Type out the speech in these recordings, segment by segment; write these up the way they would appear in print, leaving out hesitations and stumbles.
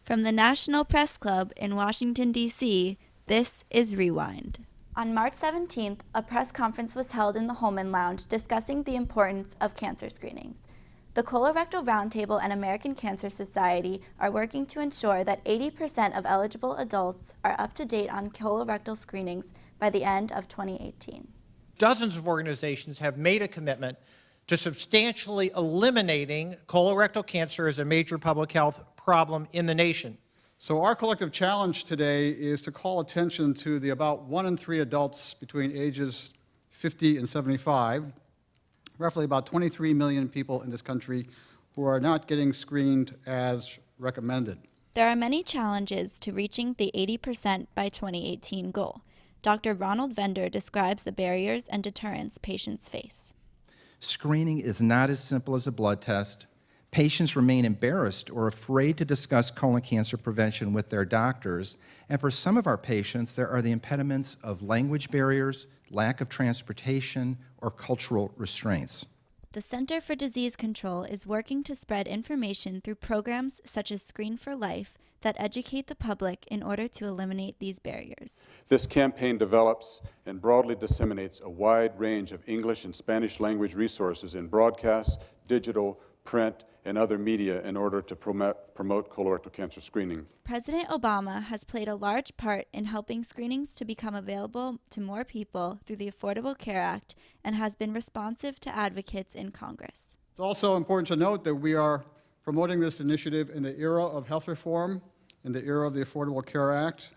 From the National Press Club in Washington, D.C., this is Rewind. On March 17th, a press conference was held in the Holman Lounge discussing the importance of cancer screenings. The Colorectal Roundtable and American Cancer Society are working to ensure that 80% of eligible adults are up to date on colorectal screenings by the end of 2018. Dozens of organizations have made a commitment to substantially eliminating colorectal cancer as a major public health problem in the nation. So our collective challenge today is to call attention to the about 1 in 3 adults between ages 50 and 75, roughly about 23 million people in this country who are not getting screened as recommended. There are many challenges to reaching the 80% by 2018 goal. Dr. Ronald Vender describes the barriers and deterrents patients face. Screening is not as simple as a blood test. Patients remain embarrassed or afraid to discuss colon cancer prevention with their doctors, and for some of our patients, there are the impediments of language barriers, lack of transportation, or cultural restraints. The Center for Disease Control is working to spread information through programs such as Screen for Life that educate the public in order to eliminate these barriers. This campaign develops and broadly disseminates a wide range of English and Spanish language resources in broadcast, digital, print, and other media in order to promote colorectal cancer screening. President Obama has played a large part in helping screenings to become available to more people through the Affordable Care Act and has been responsive to advocates in Congress. It's also important to note that we are promoting this initiative in the era of health reform, in the era of the Affordable Care Act.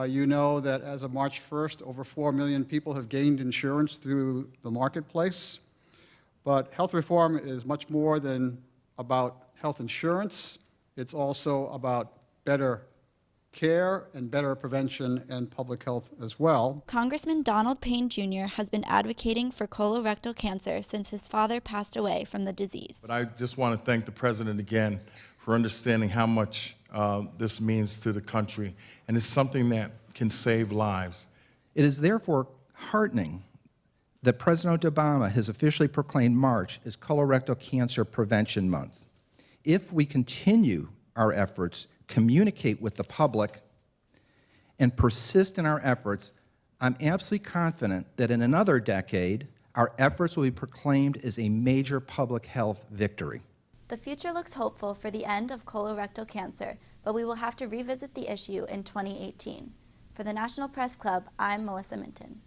You know that as of March 1st, over 4 million people have gained insurance through the marketplace. But health reform is much more than about health insurance. It's also about better care and better prevention and public health as well. Congressman Donald Payne Jr. has been advocating for colorectal cancer since his father passed away from the disease. But I just want to thank the President again for understanding how much this means to the country, and it's something that can save lives. It is therefore heartening that President Obama has officially proclaimed March as Colorectal Cancer Prevention Month. If we continue our efforts, communicate with the public, and persist in our efforts, I'm absolutely confident that in another decade, our efforts will be proclaimed as a major public health victory. The future looks hopeful for the end of colorectal cancer, but we will have to revisit the issue in 2018. For the National Press Club, I'm Melissa Minton.